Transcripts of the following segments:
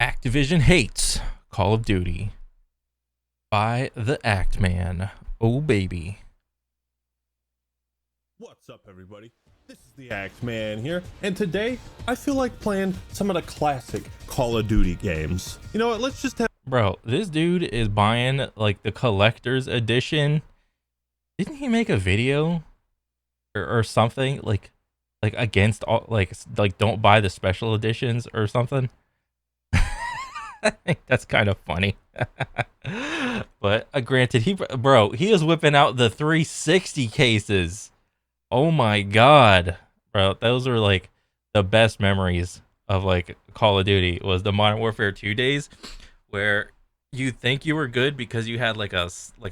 Activision hates Call of Duty by the Act Man. Oh, baby. What's up, everybody? This is the Act Man here, and today I feel like playing some of the classic Call of Duty games. You know what? Let's just have. Bro, this dude is buying like the collector's edition. Didn't he make a video or something like against all like don't buy the special editions or something? I think that's kind of funny. But granted, he is whipping out the 360 cases. Oh my god, bro, those are like the best memories of like Call of Duty. Was the Modern Warfare 2 days where you think you were good because you had like a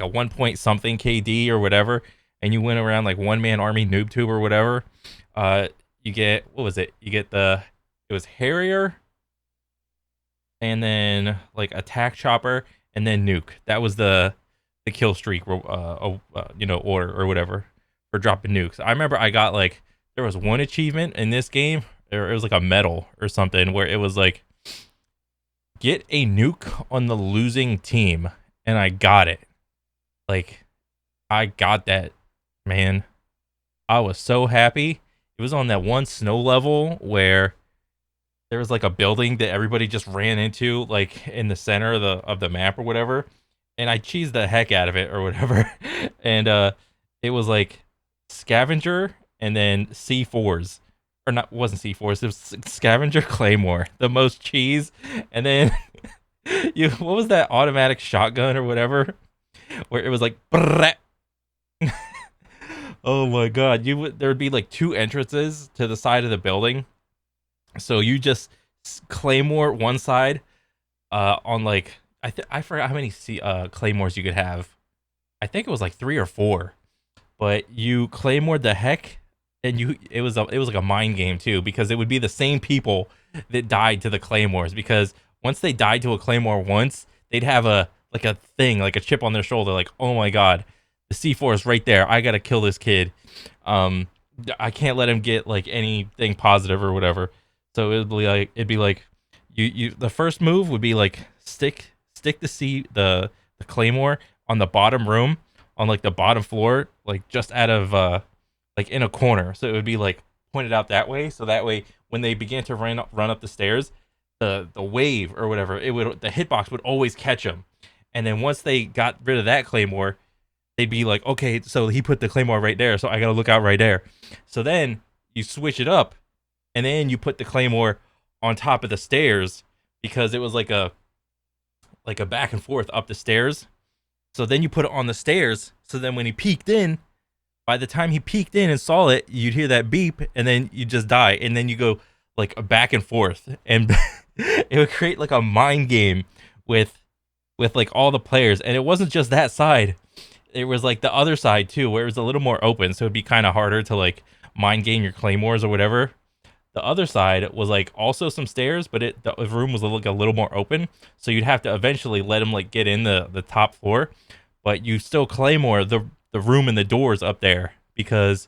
1 point something KD or whatever, and you went around like one man army noob tube or whatever. You get, what was it? You get it was Harrier, and then like attack chopper, and then nuke. That was the kill streak, order or whatever for dropping nukes. I remember I got like, there was one achievement in this game, or it was like a medal or something, where it was like, get a nuke on the losing team, and I got it. Like, I got that, man. I was so happy. It was on that one snow level where there was like a building that everybody just ran into, like in the center of the map or whatever, and I cheesed the heck out of it or whatever. And it was like scavenger and then C4s, or not, wasn't C4s, it was scavenger claymore, the most cheese. And then what was that automatic shotgun or whatever, where it was like oh my god, there would be like two entrances to the side of the building, so you just claymore one side on like, I forgot how many claymores you could have. I think it was like 3 or 4, but you claymored the heck, and it was like a mind game too, because it would be the same people that died to the claymores, because once they died to a claymore once, they'd have a thing, like a chip on their shoulder, like, oh my god, the C4 is right there, I gotta kill this kid. I can't let him get like anything positive or whatever. So it'd be like you the first move would be like stick the claymore on the bottom room, on like the bottom floor, like just out of like in a corner. So it would be like pointed out that way, so that way when they began to run up the stairs, the wave or whatever, the hitbox would always catch them. And then once they got rid of that claymore, they'd be like, okay, so he put the claymore right there, so I gotta look out right there. So then you switch it up, and then you put the claymore on top of the stairs, because it was like a back and forth up the stairs. So then you put it on the stairs, so then when he peeked in, by the time he peeked in and saw it, you'd hear that beep, and then you just die, and then you go like a back and forth, and it would create like a mind game with like all the players. And it wasn't just that side, it was like the other side too, where it was a little more open, so it'd be kind of harder to like mind game your claymores or whatever. The other side was like also some stairs, but the room was like a little more open, so you'd have to eventually let him like get in the top floor, but you still claymore the room and the doors up there, because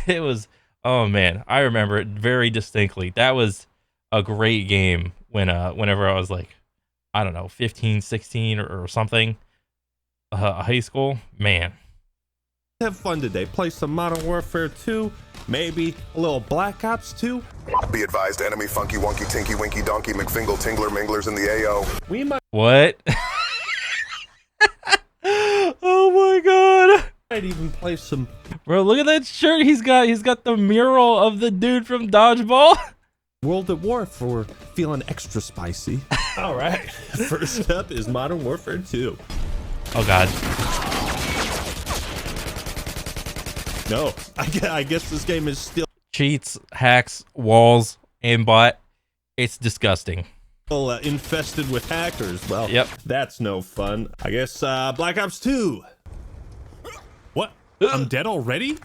it was, oh man, I remember it very distinctly. That was a great game whenever I was like, I don't know, 15, 16 or something, high school, man. Have fun today. Play some Modern Warfare 2, maybe a little Black Ops 2. Be advised, enemy funky wonky tinky winky donkey McFingle tingler minglers in the AO. We might What? Oh my god. even play some. Bro, look at that shirt he's got. He's got the mural of the dude from Dodgeball. World at War for feeling extra spicy. All right. First up is Modern Warfare 2. Oh god. No, I guess this game is still Cheats, hacks, walls, aimbot. It's disgusting. infested with hackers. Well, yep. That's no fun. I guess Black Ops 2. What? I'm dead already?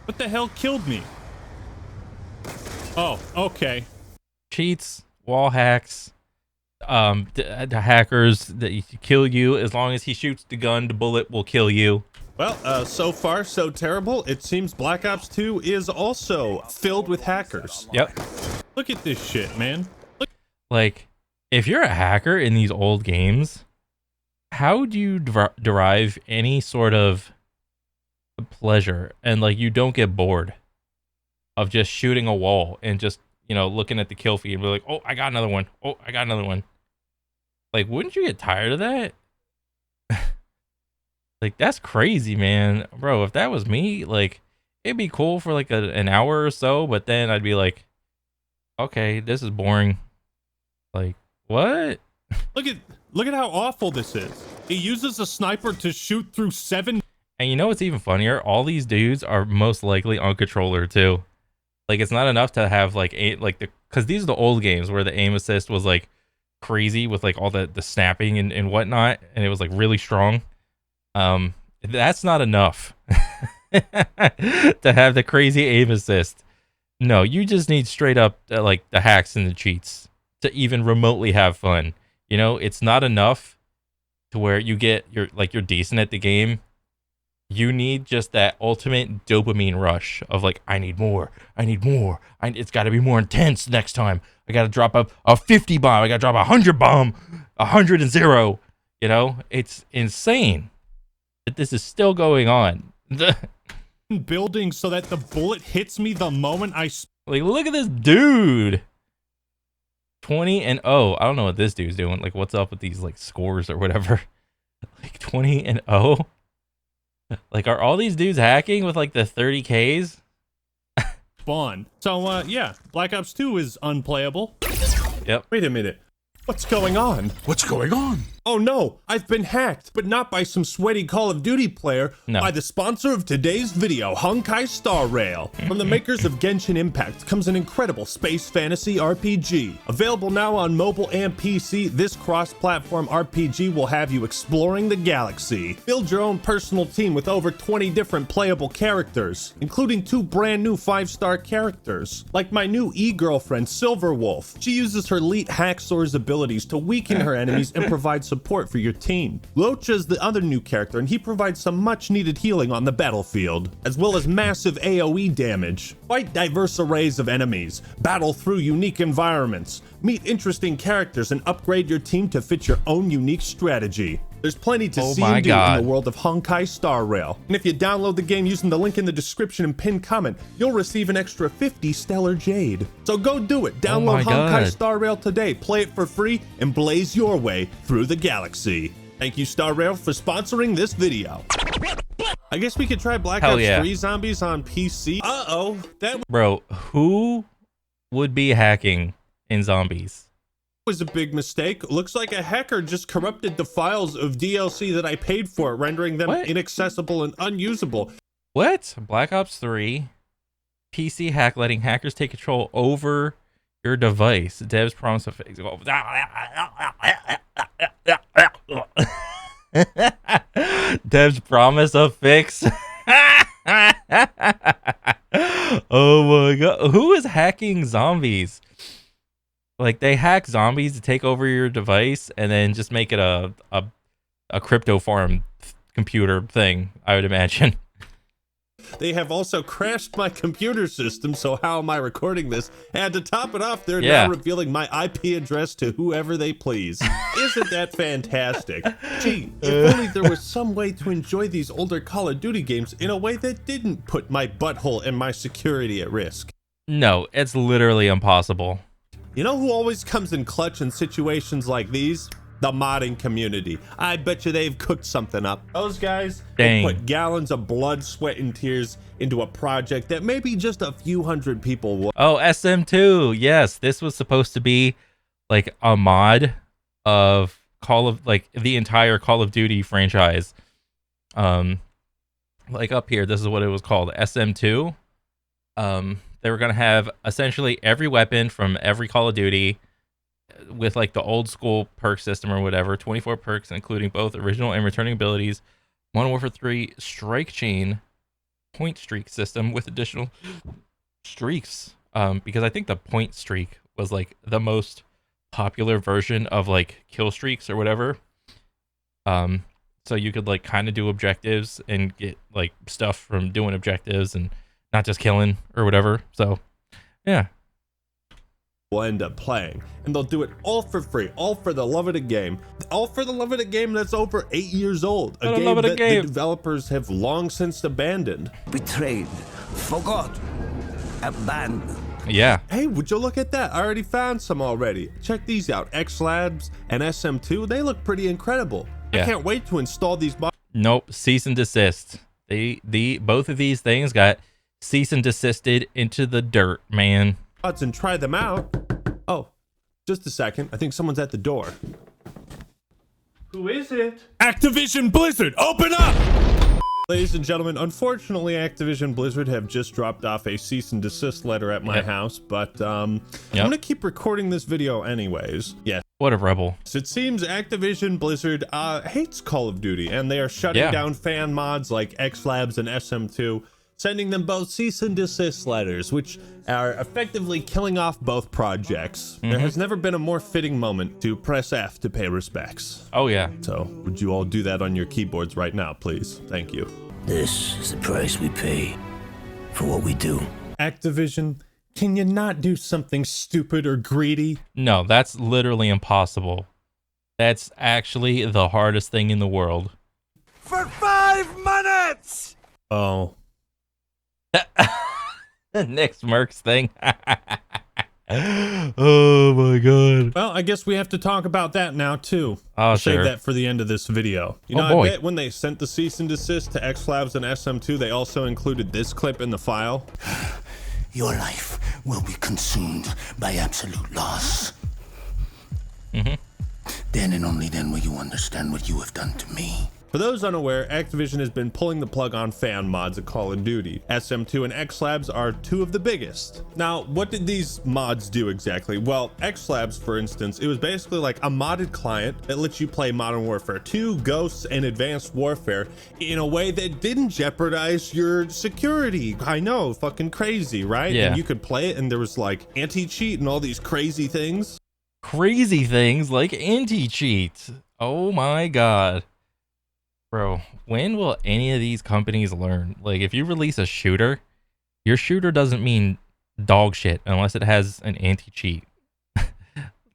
What the hell killed me? Oh, okay. Cheats, wall hacks, the hackers that kill you. As long as he shoots the gun, the bullet will kill you. Well, so far so terrible. It seems Black Ops 2 is also filled with hackers. Yep. Look at this shit, man. Look. Like, if you're a hacker in these old games, how do you derive any sort of pleasure and like you don't get bored of just shooting a wall and just, looking at the kill feed and be like, oh, I got another one. Oh, I got another one. Like, wouldn't you get tired of that? Like, that's crazy, man. Bro, if that was me, like, it'd be cool for like an hour or so, but then I'd be like, okay, this is boring. Like, what? Look at how awful this is. He uses a sniper to shoot through 7. And you know what's even funnier? All these dudes are most likely on controller too. Like, it's not enough to have like because these are the old games where the aim assist was like crazy with like all the snapping and whatnot, and it was like really strong. That's not enough to have the crazy aim assist. No, you just need straight up like the hacks and the cheats to even remotely have fun. It's not enough to where you're decent at the game. You need just that ultimate dopamine rush of like, I need more. It's got to be more intense next time. I got to drop a 50 bomb. I got to drop 100 bomb, 100 and 0. It's insane that this is still going on. Building so that the bullet hits me the moment Like, look at this dude. 20-0. I don't know what this dude's doing. Like, what's up with these like scores or whatever? Like 20-0. Like, are all these dudes hacking with like the 30Ks? spawn. So yeah, Black Ops 2 is unplayable. Yep. Wait a minute. What's going on? What's going on? Oh no, I've been hacked, but not by some sweaty Call of Duty player, No. by the sponsor of today's video, Honkai Star Rail. From the makers of Genshin Impact comes an incredible space fantasy RPG. Available now on mobile and PC, this cross-platform RPG will have you exploring the galaxy. Build your own personal team with over 20 different playable characters, including 2 brand new 5-star characters. Like my new e-girlfriend, Silverwolf. She uses her elite Hacksaws abilities to weaken her enemies and provide support for your team. Locha's the other new character, and he provides some much needed healing on the battlefield, as well as massive AoE damage. Fight diverse arrays of enemies, battle through unique environments, meet interesting characters, and upgrade your team to fit your own unique strategy. There's plenty to see and do in the world of Honkai Star Rail. And if you download the game using the link in the description and pinned comment, you'll receive an extra 50 Stellar Jade. So go do it. Download Honkai Star Rail today, play it for free, and blaze your way through the galaxy. Thank you, Star Rail, for sponsoring this video. I guess we could try Black Ops 3 Zombies on PC. Uh-oh. Bro, who would be hacking in Zombies? Was a big mistake. Looks like a hacker just corrupted the files of DLC that I paid for, rendering them inaccessible and unusable. What? Black Ops 3 PC hack letting hackers take control over your device. Devs promise a fix. Devs promise a fix. Oh my god. Who is hacking Zombies? Like, they hack Zombies to take over your device and then just make it a crypto farm computer thing, I would imagine. They have also crashed my computer system, so how am I recording this? And to top it off, they're now revealing my IP address to whoever they please. Isn't that fantastic? Gee, if only there was some way to enjoy these older Call of Duty games in a way that didn't put my butthole and my security at risk. No, it's literally impossible. You know who always comes in clutch in situations like these? The modding community. I bet you they've cooked something up. Those guys, they put gallons of blood, sweat, and tears into a project that maybe just a few hundred people will. Oh, SM2. Yes, this was supposed to be like a mod of the entire Call of Duty franchise. Like up here, this is what it was called, SM2. They were going to have essentially every weapon from every Call of Duty with like the old school perk system or whatever, 24 perks, including both original and returning abilities, Modern Warfare 3 strike chain point streak system with additional streaks. Because I think the point streak was like the most popular version of like kill streaks or whatever. So you could like kind of do objectives and get like stuff from doing objectives and not just killing or whatever. So yeah, will end up playing, and they'll do it all for free, all for the love of the game, all for the love of the game that's over 8 years old, a game that the developers have long since abandoned. Betrayed, forgot, abandoned. Yeah. Hey, would you look at that? I already found some already. Check these out. X Labs and SM2, they look pretty incredible. Yeah. I can't wait to install these mods. Nope, cease and desist. Both of these things got cease and desisted into the dirt, man. And try them out. Oh, just a second. I think someone's at the door. Who is it? Activision Blizzard, open up! Ladies and gentlemen, unfortunately, Activision Blizzard have just dropped off a cease and desist letter at my house, but I'm gonna keep recording this video anyways. Yeah. What a rebel. So it seems Activision Blizzard hates Call of Duty, and they are shutting down fan mods like X Labs and SM2, sending them both cease and desist letters, which are effectively killing off both projects. There has never been a more fitting moment to press F to pay respects. Oh, yeah. So, would you all do that on your keyboards right now, please? Thank you. This is the price we pay for what we do. Activision, can you not do something stupid or greedy? No, that's literally impossible. That's actually the hardest thing in the world. For 5 minutes! Oh. Next Mercs thing. Oh my god. Well, I guess we have to talk about that now too. Oh, save that for the end of this video. You know, I bet when they sent the cease and desist to X Labs and SM2, they also included this clip in the file. Your life will be consumed by absolute loss. Then and only then will you understand what you have done to me. For those unaware, Activision has been pulling the plug on fan mods of Call of Duty. SM2 and X Labs are two of the biggest. Now, what did these mods do exactly? Well, X Labs, for instance, it was basically like a modded client that lets you play Modern Warfare 2, Ghosts, and Advanced Warfare in a way that didn't jeopardize your security. I know, fucking crazy, right? Yeah. And you could play it, and there was like anti-cheat and all these crazy things. Crazy things like anti-cheat. Oh my god. Bro, when will any of these companies learn? Like, if you release a shooter, your shooter doesn't mean dog shit unless it has an anti-cheat.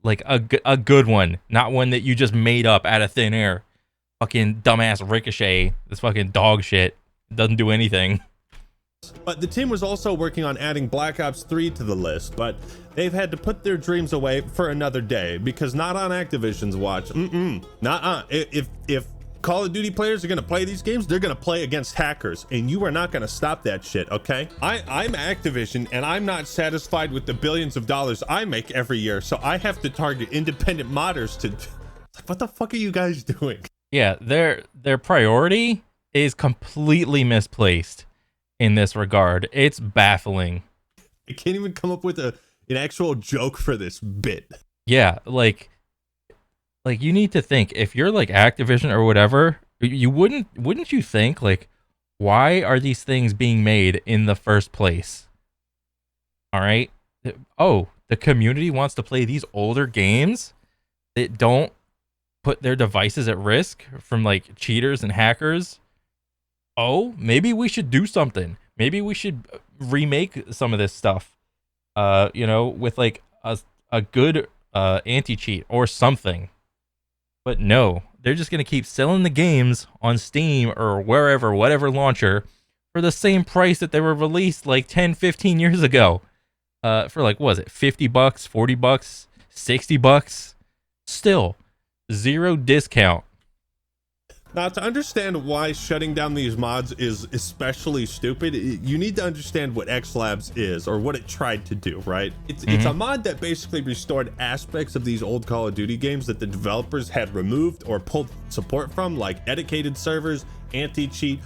Like, a good one, not one that you just made up out of thin air. Fucking dumbass Ricochet, this fucking dog shit, doesn't do anything. But the team was also working on adding Black Ops 3 to the list, but they've had to put their dreams away for another day, because not on Activision's watch. If Call of Duty players are gonna play these games, they're gonna play against hackers, and you are not gonna stop that shit, okay? I'm Activision, and I'm not satisfied with the billions of dollars I make every year, so I have to target independent modders to... What the fuck are you guys doing? Yeah, their priority is completely misplaced in this regard. It's baffling. I can't even come up with an actual joke for this bit. Yeah, like you need to think, if you're like Activision or whatever, you wouldn't you think, like, why are these things being made in the first place? All right. Oh, the community wants to play these older games that don't put their devices at risk from like cheaters and hackers. Oh, maybe we should do something. Maybe we should remake some of this stuff, you know, with like a good anti-cheat or something. But no, they're just going to keep selling the games on Steam or wherever, whatever launcher, for the same price that they were released like 10, 15 years ago. For like, what was it, $50, $40, $60? Still, zero discount. Now, to understand why shutting down these mods is especially stupid, you need to understand what X Labs is, or what it tried to do, right? It's a mod that basically restored aspects of these old Call of Duty games that the developers had removed or pulled support from, like dedicated servers, anti-cheat.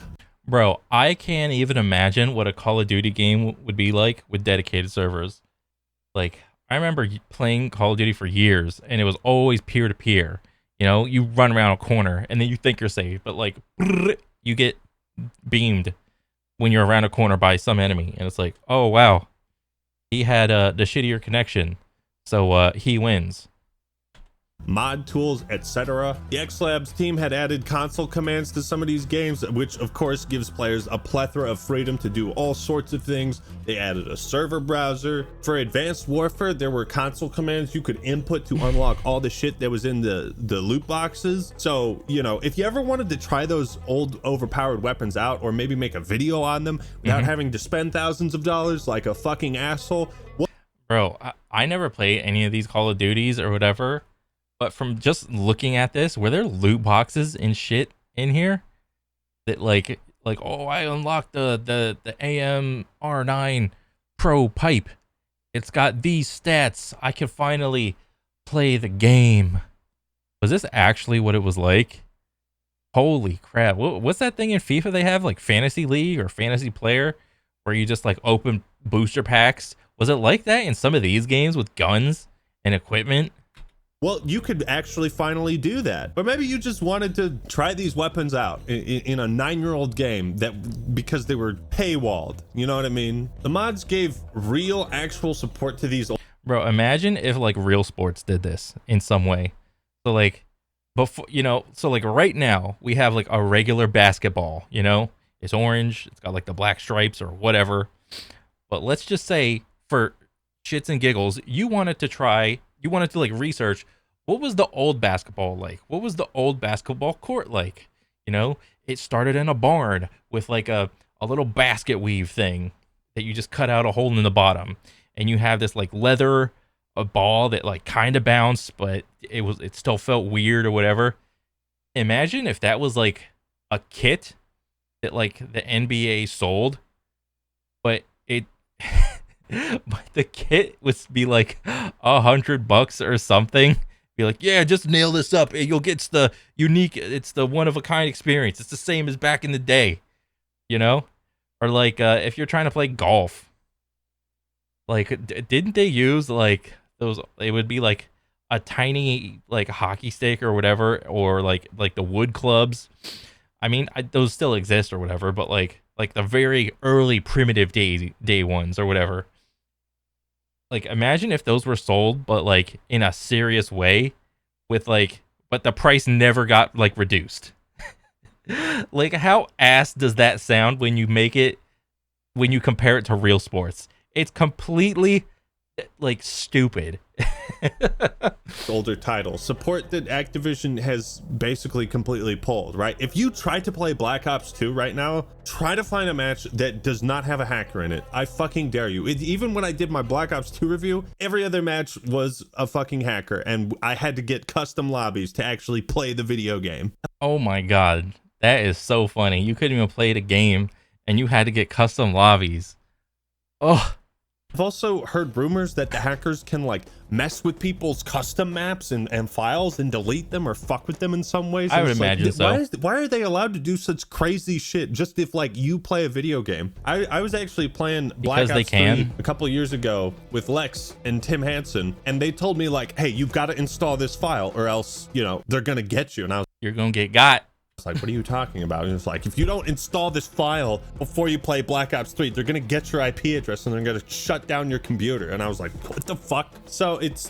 Bro, I can't even imagine what a Call of Duty game would be like with dedicated servers. Like, I remember playing Call of Duty for years, and it was always peer-to-peer. You know, you run around a corner and then you think you're safe, but like you get beamed when you're around a corner by some enemy, and it's like, oh wow, he had the shittier connection, so he wins. mod tools, etc. The X Labs team had added console commands to some of these games, which of course gives players a plethora of freedom to do all sorts of things. They added a server browser. For Advanced Warfare, there were console commands you could input to unlock all the shit that was in the loot boxes. So, you know, if you ever wanted to try those old overpowered weapons out, or maybe make a video on them without having to spend thousands of dollars like a fucking asshole. Bro, I never played any of these Call of Duties or whatever. But from just looking at this, were there loot boxes and shit in here that like oh, I unlocked the AMR9 Pro pipe. It's got these stats. I can finally play the game. Was this actually what it was like? Holy crap. What's that thing in FIFA they have, like Fantasy League or Fantasy Player, where you just like open booster packs? Was it like that in some of these games with guns and equipment? Well, you could actually finally do that. But maybe you just wanted to try these weapons out in a 9-year-old game that because they were paywalled. You know what I mean? The mods gave real, actual support to these. Bro, imagine if like Real Sports did this in some way. So like, before, you know, so like right now we have like a regular basketball, you know, it's orange, it's got like the black stripes or whatever. But let's just say for shits and giggles, you wanted to like research what was the old basketball like? What was the old basketball court like? You know, it started in a barn with like a little basket weave thing that you just cut out a hole in the bottom. And you have this like leather a ball that like kind of bounced, but it still felt weird or whatever. Imagine if that was like a kit that like the NBA sold, but but the kit would be like $100 or something. Be like, yeah, just nail this up. You'll get the unique, it's the one of a kind experience. It's the same as back in the day, you know? Or like if you're trying to play golf, like didn't they use like those? It would be like a tiny like hockey stick or whatever, or like the wood clubs. I mean, those still exist or whatever, but like the very early primitive day ones or whatever. Like, imagine if those were sold, but like in a serious way, with like, but the price never got like reduced. Like, how ass does that sound when you compare it to Real Sports? It's completely like stupid. Older titles support that Activision has basically completely pulled, right? If you try to play Black Ops 2 right now, try to find a match that does not have a hacker in it. I fucking dare you. Even when I did my Black Ops 2 review, every other match was a fucking hacker, and I had to get custom lobbies to actually play the video game. Oh my god, that is so funny. You couldn't even play the game and you had to get custom lobbies. Oh, I've also heard rumors that the hackers can like mess with people's custom maps and files and delete them or fuck with them in some ways. I would imagine so. Why are they allowed to do such crazy shit just if like you play a video game? I was actually playing Black Ops 3 a couple of years ago with Lex and Tim Hansen, and they told me like, hey, you've got to install this file or else, you know, they're gonna get you. And you're gonna get got. It's like, what are you talking about? And it's like, if you don't install this file before you play Black Ops 3, they're gonna get your IP address and they're gonna shut down your computer. And I was like, what the fuck? So it's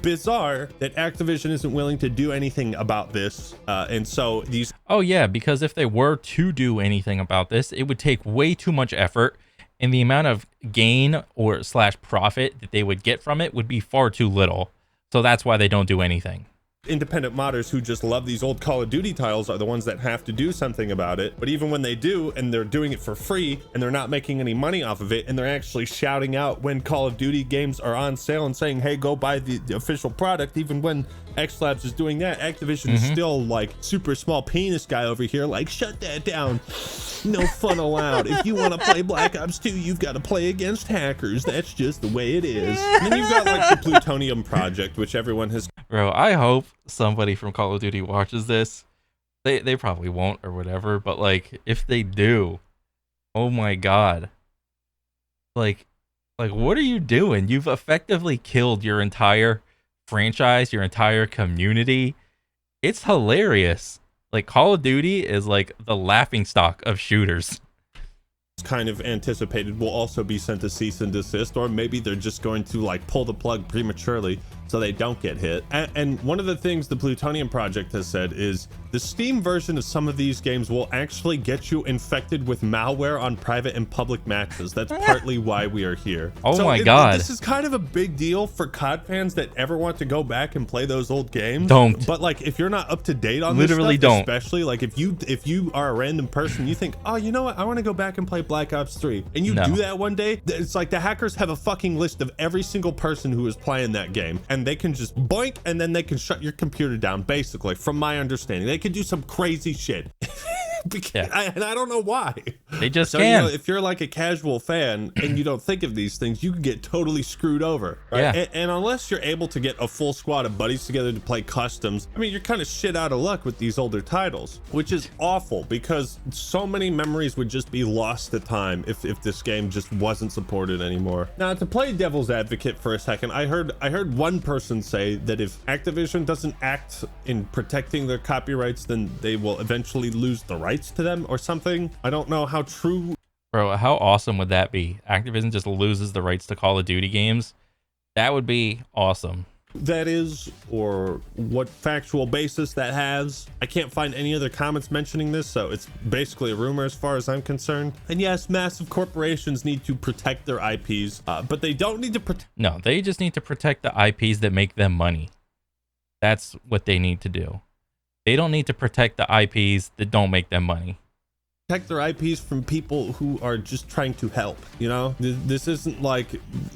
bizarre that Activision isn't willing to do anything about this. And so these. Oh yeah, because if they were to do anything about this, it would take way too much effort, and the amount of gain or / profit that they would get from it would be far too little. So that's why they don't do anything. Independent modders who just love these old Call of Duty titles are the ones that have to do something about it. But even when they do, and they're doing it for free and they're not making any money off of it, and they're actually shouting out when Call of Duty games are on sale and saying, hey, go buy the official product, even when X Labs is doing that, Activision's still like super small penis guy over here, like, shut that down. No fun allowed. If you want to play Black Ops 2, you've got to play against hackers. That's just the way it is. And then you've got like the Plutonium Project, which everyone has. Bro, I hope somebody from Call of Duty watches this. They probably won't or whatever, but like if they do, oh my god. Like what are you doing? You've effectively killed your entire franchise, your entire community. It's hilarious. Like, Call of Duty is like the laughingstock of shooters. Kind of anticipated will also be sent to cease and desist, or maybe they're just going to like pull the plug prematurely so they don't get hit. And one of the things the Plutonium Project has said is the Steam version of some of these games will actually get you infected with malware on private and public matches. That's partly why we are here. Oh my God. This is kind of a big deal for COD fans that ever want to go back and play those old games. Don't. But like, if you're not up to date on Literally this stuff, don't. especially like if you are a random person, you think, oh, you know what? I want to go back and play Black Ops 3. And you do that one day, it's like the hackers have a fucking list of every single person who is playing that game, and they can just boink, and then they can shut your computer down, basically, from my understanding. They can do some crazy shit. And I don't know why. They just so, can. You know, if you're like a casual fan and you don't think of these things, you can get totally screwed over. Right? Yeah. And unless you're able to get a full squad of buddies together to play customs, I mean, you're kind of shit out of luck with these older titles, which is awful because so many memories would just be lost to time if this game just wasn't supported anymore. Now, to play devil's advocate for a second, I heard one person say that if Activision doesn't act in protecting their copyrights, then they will eventually lose the rights to them or something. I don't know how true. Bro, how awesome would that be? Activision just loses the rights to Call of Duty games. That would be awesome. That is, or what factual basis that has. I can't find any other comments mentioning this, so it's basically a rumor as far as I'm concerned. And yes, massive corporations need to protect their IPs, but they don't need to protect. No, they just need to protect the IPs that make them money. That's what they need to do. They don't need to protect the IPs that don't make them money. Protect their IPs from people who are just trying to help, you know? This isn't like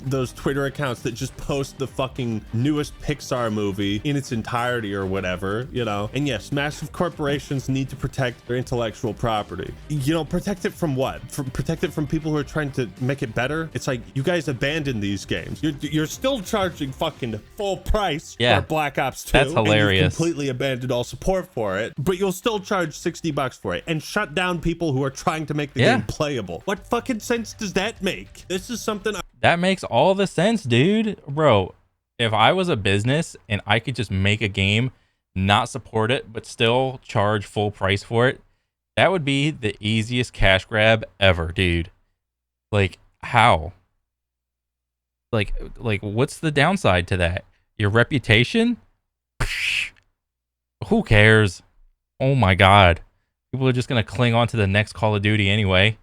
those Twitter accounts that just post the fucking newest Pixar movie in its entirety or whatever, you know? And yes, massive corporations need to protect their intellectual property. You know, protect it from what? Protect it from people who are trying to make it better? It's like, you guys abandoned these games. You're still charging fucking full price for Black Ops 2. That's hilarious. And you've completely abandoned all support for it, but you'll still charge $60 for it and shut down people who are trying to make the game playable. What fucking sense does that make? This is something that makes all the sense, dude. Bro, if I was a business and I could just make a game, not support it, but still charge full price for it, that would be the easiest cash grab ever, dude. Like, how? Like what's the downside to that? Your reputation? Who cares? Oh my God. People are just going to cling on to the next Call of Duty anyway.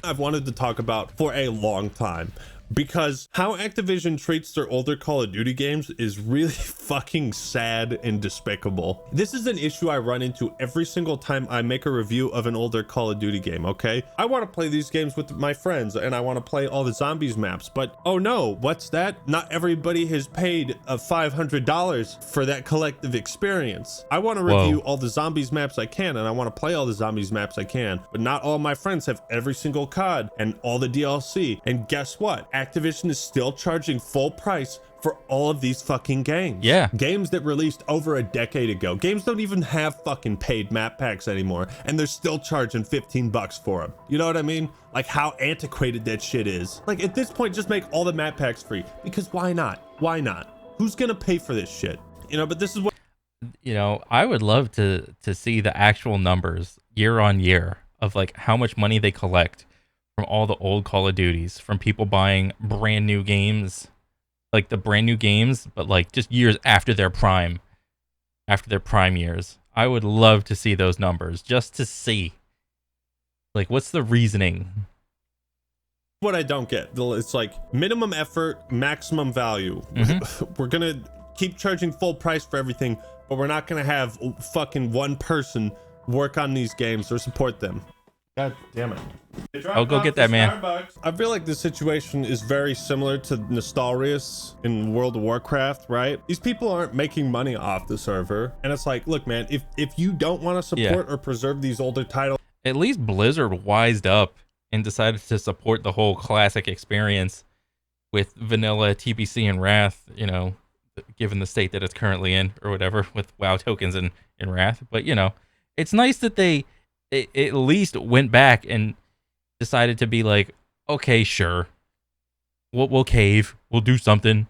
I've wanted to talk about for a long time, because how Activision treats their older Call of Duty games is really fucking sad and despicable. This is an issue I run into every single time I make a review of an older Call of Duty game, okay? I want to play these games with my friends and I want to play all the zombies maps, but oh no, what's that? Not everybody has paid $500 for that collective experience. I want to review all the zombies maps I can, and I want to play all the zombies maps I can, but not all my friends have every single COD and all the DLC. And guess what? Activision is still charging full price for all of these fucking games. Yeah. Games that released over a decade ago. Games don't even have fucking paid map packs anymore, and they're still charging $15 for them. You know what I mean? Like how antiquated that shit is. Like at this point, just make all the map packs free, because why not? Why not? Who's gonna pay for this shit? You know, but this is what, you know, I would love to see the actual numbers year on year of like how much money they collect from all the old Call of Duties, from people buying brand new games, like the brand new games, but like just years after their prime years. I would love to see those numbers, just to see, like, what's the reasoning? what I don't get. It's like minimum effort, maximum value. We're gonna keep charging full price for everything, but we're not gonna have fucking one person work on these games or support them. God damn it. I'll go get that, man. I feel like this situation is very similar to Nostalrius in World of Warcraft, right? These people aren't making money off the server. And it's like, look, man, if you don't want to support or preserve these older titles. At least Blizzard wised up and decided to support the whole classic experience with vanilla TBC and Wrath, you know, given the state that it's currently in or whatever, with WoW tokens and Wrath. But, you know, it's nice that they at least went back and decided to be like, okay, sure, we'll cave, we'll do something.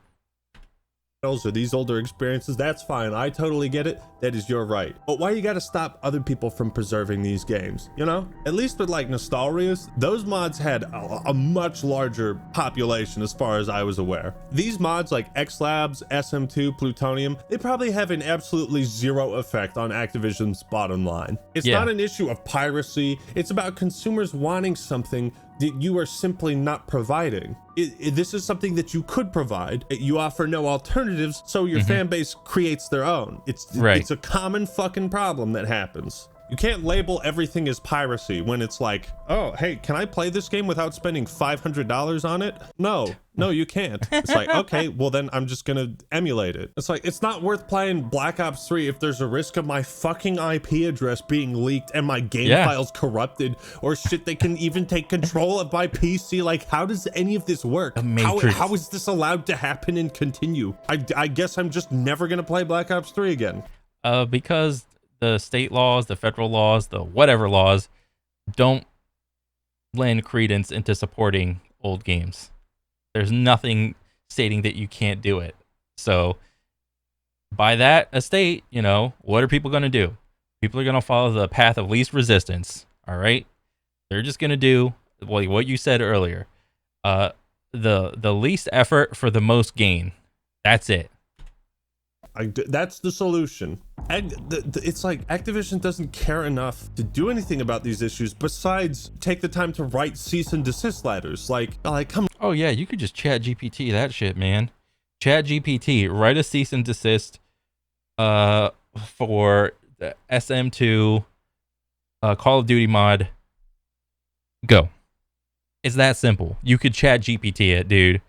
or these older experiences, that's fine. I totally get it. That is your right. But why you gotta stop other people from preserving these games? You know, at least with like Nostalrius, those mods had a much larger population as far as I was aware. These mods like X-Labs, SM2, Plutonium, they probably have an absolutely zero effect on Activision's bottom line. It's not an issue of piracy. It's about consumers wanting something that you are simply not providing. This is something that you could provide. You offer no alternatives, so your fan base creates their own. It's a common fucking problem that happens. You can't label everything as piracy when it's like, oh, hey, can I play this game without spending $500 on it? No, you can't. It's like, okay, well then I'm just gonna emulate it. It's like, it's not worth playing Black Ops 3 if there's a risk of my fucking IP address being leaked and my game files corrupted, or shit they can even take control of my PC. Like, how does any of this work? How is this allowed to happen and continue? I guess I'm just never gonna play Black Ops 3 again. Because the state laws, the federal laws, the whatever laws don't lend credence into supporting old games. There's nothing stating that you can't do it. So by that estate, you know, what are people going to do? People are going to follow the path of least resistance. All right. They're just going to do what you said earlier. The least effort for the most gain. That's it. That's the solution. And it's like Activision doesn't care enough to do anything about these issues besides take the time to write cease and desist letters. Like come. Oh yeah, you could just chat GPT that shit, man. Chat GPT, write a cease and desist for the SM2 Call of Duty mod. Go. It's that simple. You could chat GPT it, dude.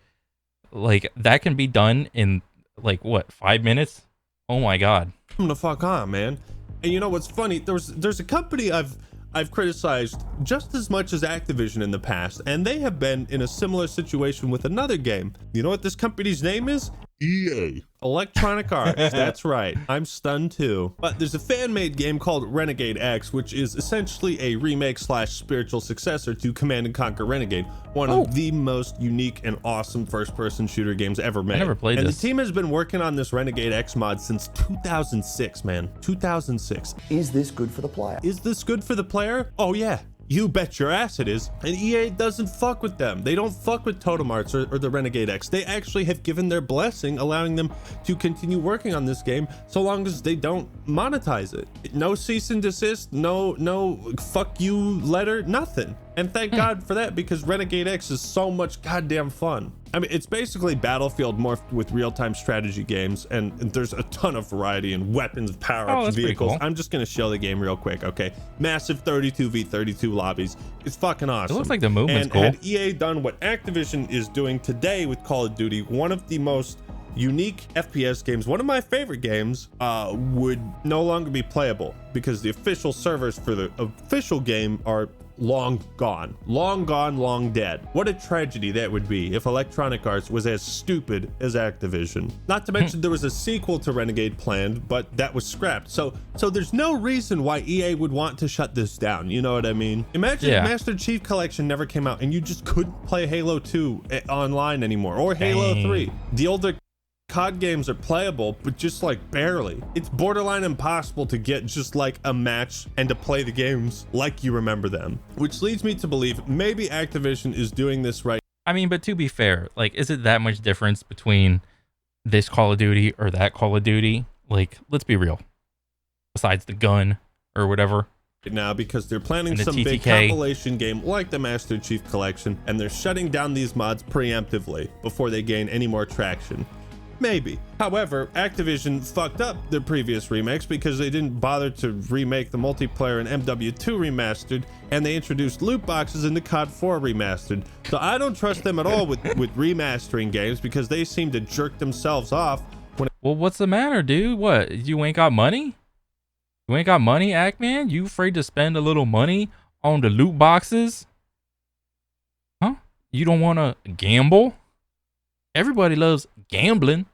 Like, that can be done in like what, 5 minutes? Oh my god. Come the fuck on, man. And you know what's funny? There's a company I've criticized just as much as Activision in the past, and they have been in a similar situation with another game. You know what this company's name is? EA. Electronic Arts. That's right. I'm stunned too. But there's a fan-made game called Renegade X, which is essentially a remake / spiritual successor to Command & Conquer Renegade, one of the most unique and awesome first-person shooter games ever made. I never played this. And the team has been working on this Renegade X mod since 2006, man. 2006. Is this good for the player? Is this good for the player? Oh yeah. You bet your ass it is. And EA doesn't fuck with them. They don't fuck with Totem Arts or the Renegade X. They actually have given their blessing, allowing them to continue working on this game so long as they don't monetize it. No cease and desist, no fuck you letter, nothing. And thank God for that, because Renegade X is so much goddamn fun. I mean, it's basically Battlefield morphed with real-time strategy games, and there's a ton of variety in weapons, power-ups, vehicles. Cool. I'm just gonna show the game real quick, okay? Massive 32v32 lobbies. It's fucking awesome. It looks like the movement's and cool. Had EA done what Activision is doing today with Call of Duty, one of the most unique FPS games, one of my favorite games, would no longer be playable because the official servers for the official game are long gone, long dead. What a tragedy that would be if Electronic Arts was as stupid as Activision. Not to mention there was a sequel to Renegade planned, but that was scrapped. So there's no reason why EA would want to shut this down. You know what I mean? Imagine if Master Chief Collection never came out and you just couldn't play Halo 2 online anymore, or Halo 3. The older COD games are playable, but just like barely. It's borderline impossible to get just like a match and to play the games like you remember them, which leads me to believe maybe Activision is doing this right. I mean, but to be fair, like, is it that much difference between this Call of Duty or that Call of Duty? Like, let's be real. Besides the gun or whatever. Now, because they're planning some TTK. big compilation game like the Master Chief Collection, and they're shutting down these mods preemptively before they gain any more traction. Maybe. However, Activision fucked up their previous remakes because they didn't bother to remake the multiplayer in MW2 Remastered, and they introduced loot boxes into COD 4 Remastered. So I don't trust them at all with remastering games, because they seem to jerk themselves off. Well, what's the matter, dude? What? You ain't got money? You ain't got money, Ackman? You afraid to spend a little money on the loot boxes? Huh? You don't want to gamble? Everybody loves gambling.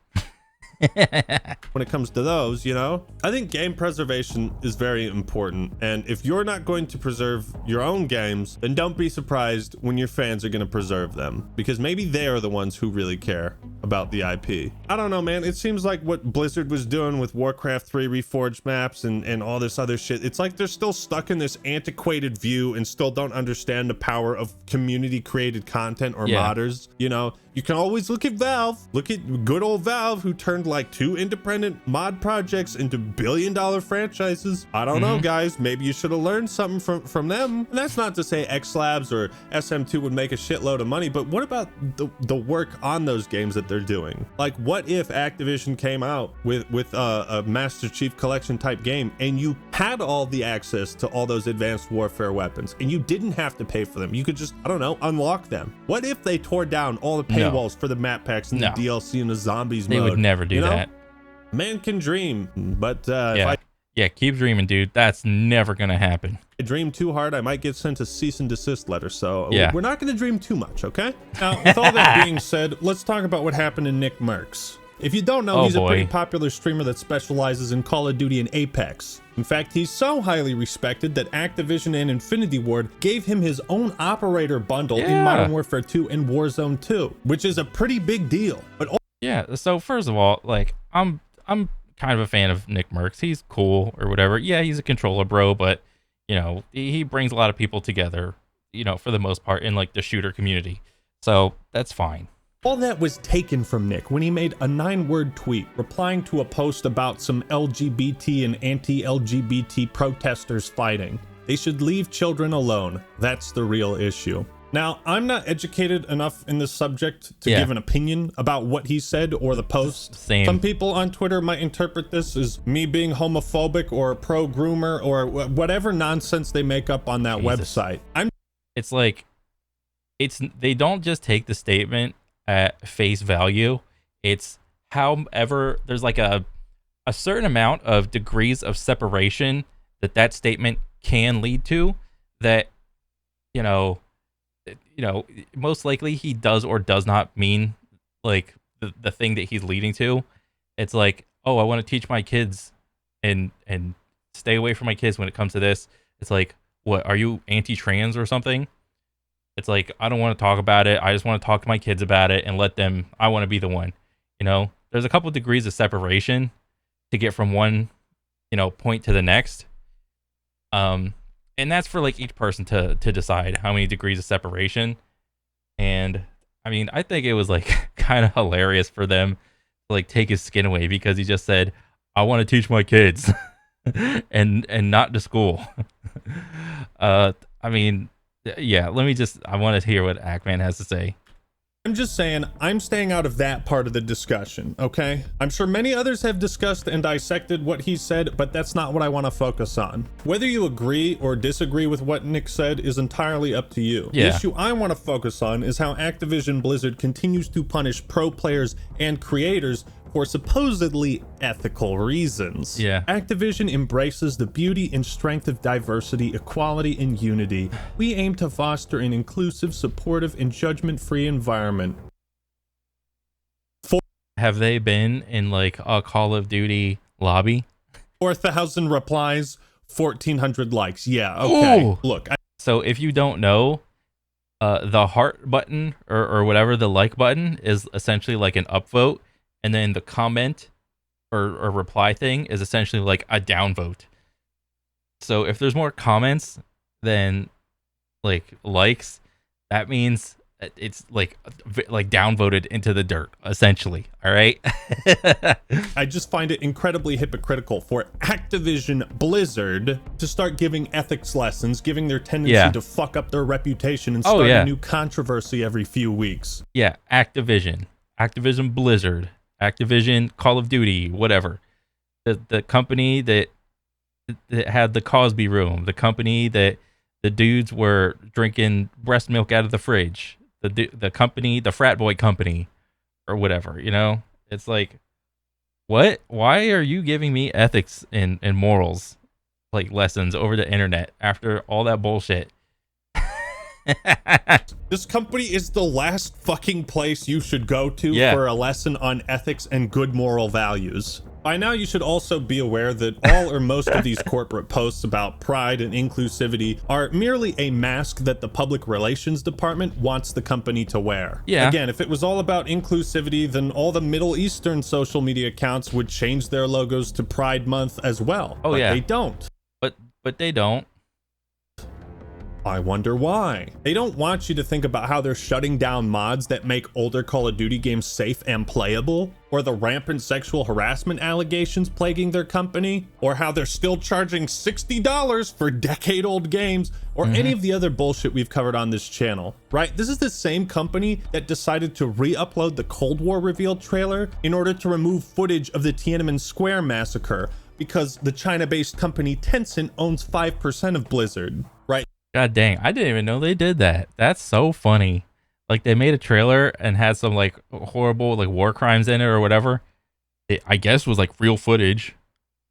when it comes to those, you know? I think game preservation is very important. And if you're not going to preserve your own games, then don't be surprised when your fans are going to preserve them, because maybe they are the ones who really care about the IP. I don't know, man. It seems like what Blizzard was doing with Warcraft 3 Reforged maps and all this other shit, it's like they're still stuck in this antiquated view and still don't understand the power of community created content or modders. You know, you can always look at Valve. Look at good old Valve, who turned like 2 independent mod projects into billion-dollar franchises. I don't know, guys. Maybe you should have learned something from them. And that's not to say XLabs or SM2 would make a shitload of money, but what about the work on those games that they're doing? Like, what if Activision came out with a Master Chief Collection type game and you had all the access to all those advanced warfare weapons and you didn't have to pay for them? You could just, I don't know, unlock them. What if they tore down all the paywalls for the map packs and the DLC and the zombies mode? They would never do that. Man can dream, but yeah, keep dreaming, dude. That's never gonna happen. I dream too hard, I might get sent a cease and desist letter. So we're not gonna dream too much, okay? Now, with all that being said, let's talk about what happened to Nick Merckx. If you don't know, he's a pretty popular streamer that specializes in Call of Duty and Apex. In fact, he's so highly respected that Activision and Infinity Ward gave him his own operator bundle in Modern Warfare 2 and Warzone 2, which is a pretty big deal. But so first of all, like, I'm kind of a fan of Nick Merckx. He's cool or whatever. Yeah, he's a controller bro, but you know, he brings a lot of people together, you know, for the most part in like the shooter community. So that's fine. All that was taken from Nick when he made a 9-word tweet replying to a post about some LGBT and anti-LGBT protesters fighting. They should leave children alone. That's the real issue. Now, I'm not educated enough in this subject to give an opinion about what he said or the post. Same. Some people on Twitter might interpret this as me being homophobic or pro-groomer or whatever nonsense they make up on that website. It's like, they don't just take the statement at face value. It's however, there's like a certain amount of degrees of separation that statement can lead to, that, you know, most likely he does or does not mean like the thing that he's leading to. It's like, oh, I want to teach my kids and stay away from my kids when it comes to this. It's like, what, are you anti-trans or something? It's like, I don't want to talk about it. I just want to talk to my kids about it and let them, I want to be the one, you know? There's a couple degrees of separation to get from one, you know, point to the next. And that's for like each person to decide how many degrees of separation. And I mean, I think it was like kind of hilarious for them to like take his skin away because he just said, I want to teach my kids and not to school. I mean, yeah, I want to hear what Ackman has to say. I'm just saying, I'm staying out of that part of the discussion, okay? I'm sure many others have discussed and dissected what he said, but that's not what I want to focus on. Whether you agree or disagree with what Nick said is entirely up to you. Yeah. The issue I want to focus on is how Activision Blizzard continues to punish pro players and creators for supposedly ethical reasons. Yeah. Activision embraces the beauty and strength of diversity, equality, and unity. We aim to foster an inclusive, supportive, and judgment-free environment. Have they been in like a Call of Duty lobby? 4,000 replies, 1,400 likes. Yeah, okay. Ooh. Look. So if you don't know, the heart button or whatever, the like button is essentially like an upvote. And then the comment or reply thing is essentially like a downvote. So if there's more comments than like likes, that means it's like downvoted into the dirt, essentially. All right. I just find it incredibly hypocritical for Activision Blizzard to start giving ethics lessons, giving their tendency to fuck up their reputation and start a new controversy every few weeks. Yeah, Activision Blizzard. Activision, Call of Duty, whatever. The company that had the Cosby Room, the company that the dudes were drinking breast milk out of the fridge, the company, the frat boy company, or whatever. You know, it's like, what? Why are you giving me ethics and morals like lessons over the internet after all that bullshit? This company is the last fucking place you should go to Yeah. for a lesson on ethics and good moral values. By now, you should also be aware that all or most of these corporate posts about pride and inclusivity are merely a mask that the public relations department wants the company to wear. Yeah. Again, if it was all about inclusivity, then all the Middle Eastern social media accounts would change their logos to Pride Month as well. Oh, but yeah. they don't. But they don't. I wonder why. They don't want you to think about how they're shutting down mods that make older Call of Duty games safe and playable, or the rampant sexual harassment allegations plaguing their company, or how they're still charging $60 for decade-old games, or any of the other bullshit we've covered on this channel, right? This is the same company that decided to re-upload the Cold War reveal trailer in order to remove footage of the Tiananmen Square massacre, because the China-based company Tencent owns 5% of Blizzard, right? God dang, I didn't even know they did that. That's so funny. Like, they made a trailer and had some like horrible like war crimes in it or whatever. It, I guess, was like real footage,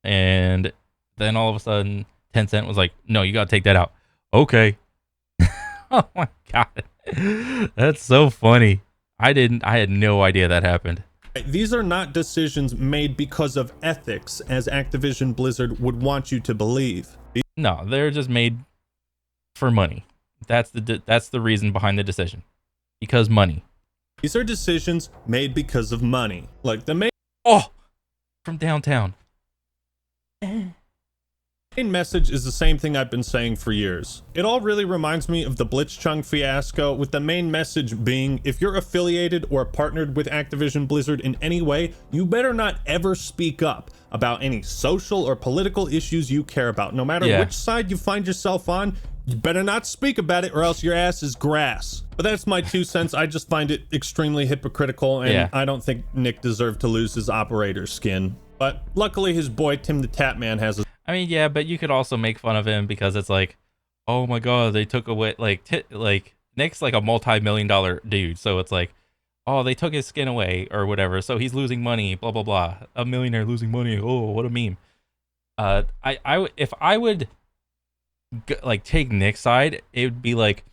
and then all of a sudden Tencent was like, no, you gotta take that out. Okay. Oh my god. That's so funny. I had no idea that happened. These are not decisions made because of ethics, as Activision Blizzard would want you to believe. No, they're just made for money. That's the reason behind the decision. Because money. These are decisions made because of money. Like the main From downtown. message is the same thing I've been saying for years. It all really reminds me of the Blitzchung fiasco, with the main message being, if you're affiliated or partnered with Activision Blizzard in any way, you better not ever speak up about any social or political issues you care about. No matter which side you find yourself on, you better not speak about it, or else your ass is grass. But that's my 2 cents. I just find it extremely hypocritical, and I don't think Nick deserved to lose his operator skin. But luckily his boy Tim the Tatman has a... I mean, yeah, but you could also make fun of him because it's like, oh my god, they took away like Nick's like a multi-million-dollar dude, so it's like, oh, they took his skin away or whatever, so he's losing money, blah blah blah. A millionaire losing money. Oh, what a meme. If I would like take Nick's side, it would be like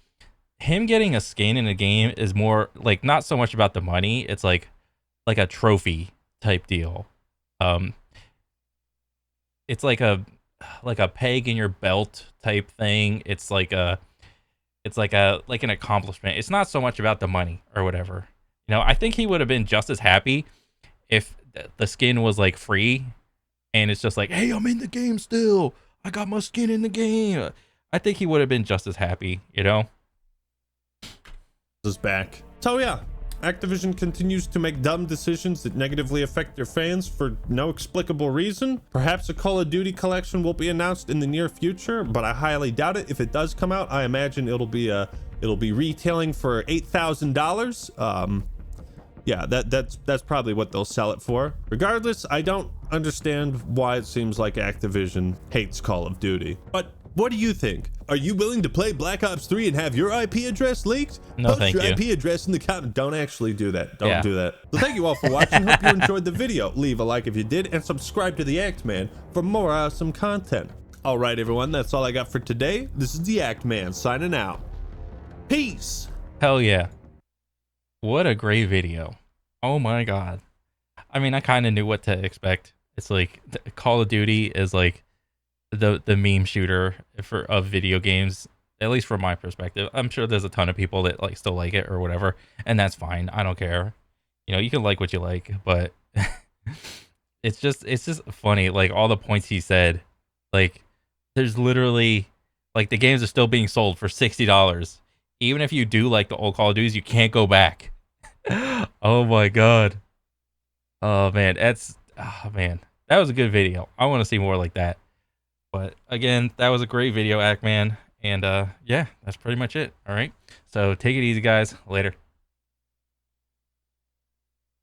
him getting a skin in a game is more like not so much about the money. It's like a trophy type deal. It's like a peg in your belt type thing. It's like an accomplishment. It's not so much about the money or whatever. You know, I think he would have been just as happy if the skin was like free and it's just like, hey, I'm in the game still. I got my skin in the game. I think he would have been just as happy, you know? is back. So yeah, Activision continues to make dumb decisions that negatively affect their fans for no explicable reason. Perhaps a Call of Duty collection will be announced in the near future, but I highly doubt it. If it does come out, I imagine it'll be retailing for $8,000. Yeah, that's probably what they'll sell it for. Regardless, I don't understand why it seems like Activision hates Call of Duty. But what do you think? Are you willing to play Black Ops 3 and have your IP address leaked? No, Post thank your you. IP address in the comment. Don't actually do that. Don't do that. So thank you all for watching. Hope you enjoyed the video. Leave a like if you did, and subscribe to the Act Man for more awesome content. All right, everyone, that's all I got for today. This is the Act Man signing out. Peace. Hell yeah. What a great video. Oh my god. I mean, I kind of knew what to expect. It's like Call of Duty is like the meme shooter of video games, at least from my perspective. I'm sure there's a ton of people that like still like it or whatever, and that's fine. I don't care. You know, you can like what you like, but it's just funny, like all the points he said. Like there's literally like the games are still being sold for $60. Even if you do like the old Call of Duties, you can't go back. Oh my god. Oh man, that was a good video. I want to see more like that. But again, that was a great video, Act Man. And yeah, that's pretty much it. All right. So take it easy, guys. Later.